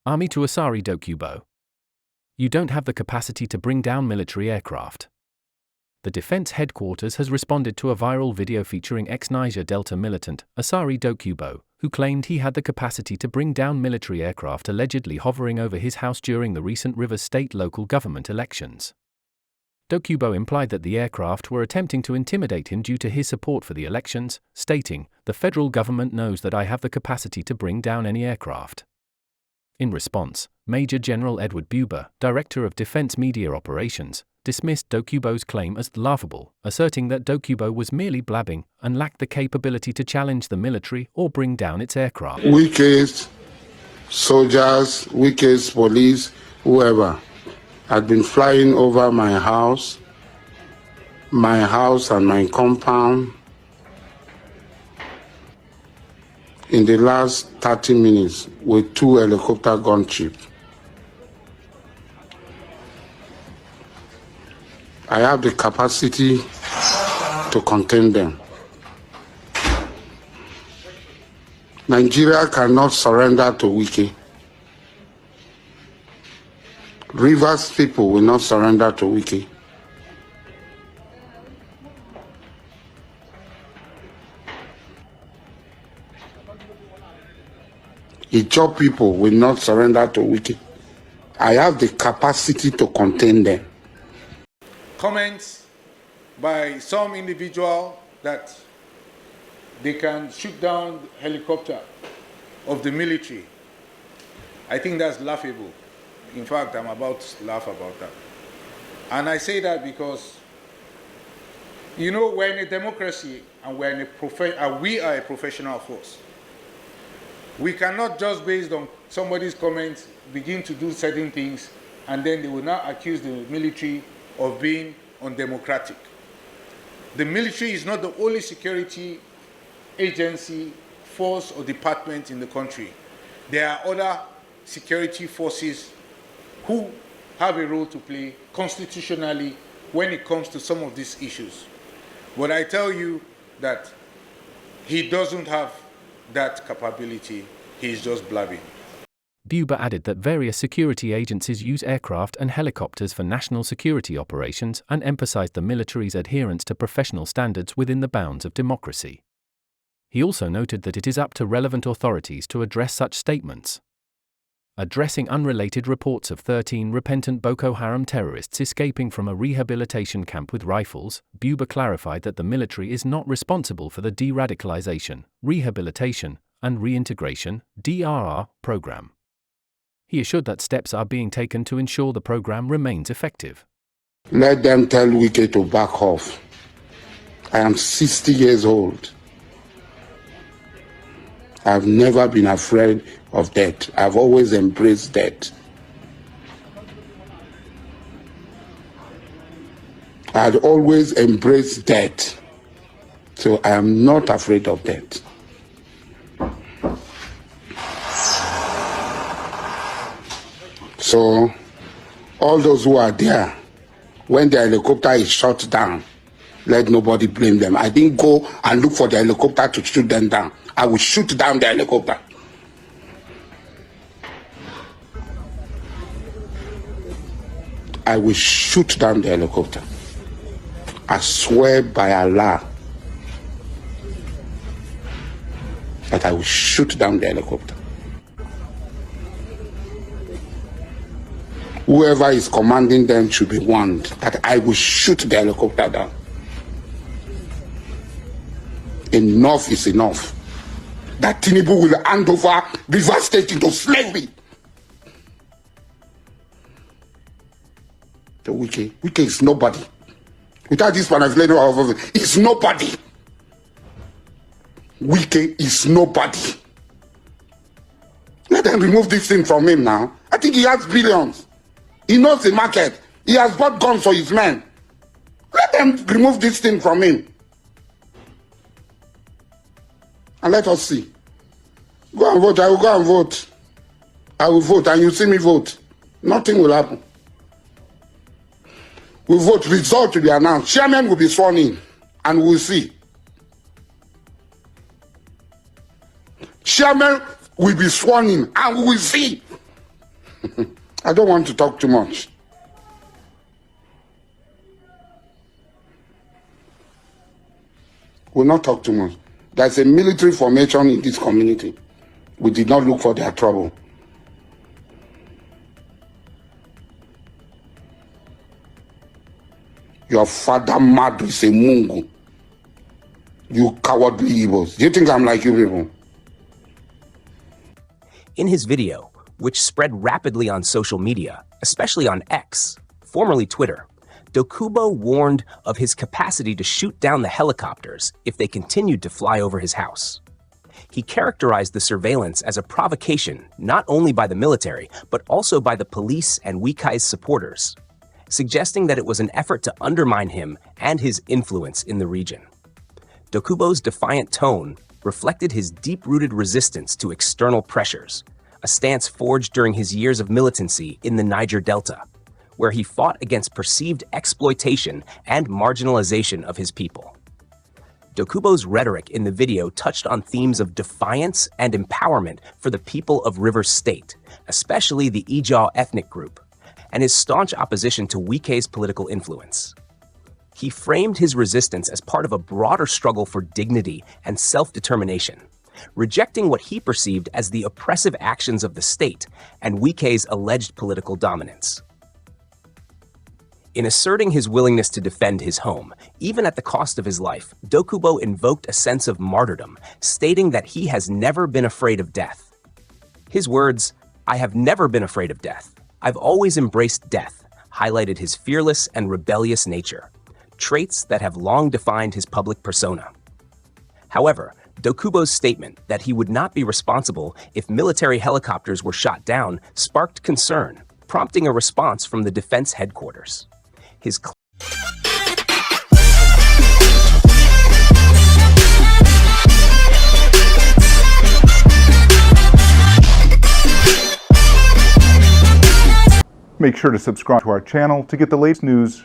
Army to Asari Dokubo. You don't have the capacity to bring down military aircraft. The Defense Headquarters has responded to a viral video featuring ex-Niger Delta militant, Asari Dokubo, who claimed he had the capacity to bring down military aircraft allegedly hovering over his house during the recent Rivers State local government elections. Dokubo implied that the aircraft were attempting to intimidate him due to his support for the elections, stating, "The federal government knows that I have the capacity to bring down any aircraft." In response, Major General Edward Buba, Director of Defense Media Operations, dismissed Dokubo's claim as laughable, asserting that Dokubo was merely blabbing and lacked the capability to challenge the military or bring down its aircraft. Wicked soldiers, wicked police, whoever, had been flying over my house and my compound in the last 30 minutes with 2 helicopter gunships. I have the capacity to contain them. Nigeria cannot surrender to Wiki. Rivers people will not surrender to Wiki. Ijaw people will not surrender to Wiki. I have the capacity to contain them. Comments by some individual that they can shoot down the helicopter of the military. I think that's laughable. In fact, I'm about to laugh about that. And I say that because, you know, we're in a democracy and we are a professional force. We cannot just based on somebody's comments begin to do certain things and then they will now accuse the military of being undemocratic. The military is not the only security agency, force, or department in the country. There are other security forces who have a role to play constitutionally when it comes to some of these issues. But I tell you that he doesn't have that capability. He's just blabbing. Buba added that various security agencies use aircraft and helicopters for national security operations and emphasized the military's adherence to professional standards within the bounds of democracy. He also noted that it is up to relevant authorities to address such statements. Addressing unrelated reports of 13 repentant Boko Haram terrorists escaping from a rehabilitation camp with rifles, Buba clarified that the military is not responsible for the de-radicalization, rehabilitation, and reintegration (DRR) program. He assured that steps are being taken to ensure the program remains effective. Let them tell Wike to back off. I am 60 years old. I've never been afraid of death. I've always embraced death. I'd always embraced death. So I am not afraid of death. So all those who are there, when the helicopter is shot down, let nobody blame them. I didn't go and look for the helicopter to shoot them down. I will shoot down the helicopter. I will shoot down the helicopter. I swear by Allah that I will shoot down the helicopter. Whoever is commanding them should be warned that I will shoot the helicopter down. Enough is enough. That Tinubu will hand over Rivers State into slavery. The Wike is nobody. Without this translation of it, it's nobody. Wike is nobody. Let them remove this thing from him now. I think he has billions. He knows the market. He has bought guns for his men. Let them remove this thing from him. And let us see. Go and vote. I will go and vote. I will vote and you see me vote. Nothing will happen. We vote, result will be announced. Chairman will be sworn in and we'll see. Chairman will be sworn in and we will see. I don't want to talk too much. We'll not talk too much. There's a military formation in this community. We did not look for their trouble. Your father mad is a mungu. You cowardly Igbos. Do you think I'm like you people? In his video, which spread rapidly on social media, especially on X, formerly Twitter, Dokubo warned of his capacity to shoot down the helicopters if they continued to fly over his house. He characterized the surveillance as a provocation not only by the military, but also by the police and Wikai's supporters, suggesting that it was an effort to undermine him and his influence in the region. Dokubo's defiant tone reflected his deep-rooted resistance to external pressures, a stance forged during his years of militancy in the Niger Delta, where he fought against perceived exploitation and marginalization of his people. Dokubo's rhetoric in the video touched on themes of defiance and empowerment for the people of Rivers State, especially the Ijaw ethnic group, and his staunch opposition to Wikai's political influence. He framed his resistance as part of a broader struggle for dignity and self-determination, rejecting what he perceived as the oppressive actions of the state and Wikai's alleged political dominance. In asserting his willingness to defend his home, even at the cost of his life, Dokubo invoked a sense of martyrdom, stating that he has never been afraid of death. His words, "I have never been afraid of death. I've always embraced death," highlighted his fearless and rebellious nature, traits that have long defined his public persona. However, Dokubo's statement that he would not be responsible if military helicopters were shot down sparked concern, prompting a response from the defense headquarters. His Make sure to subscribe to our channel to get the latest news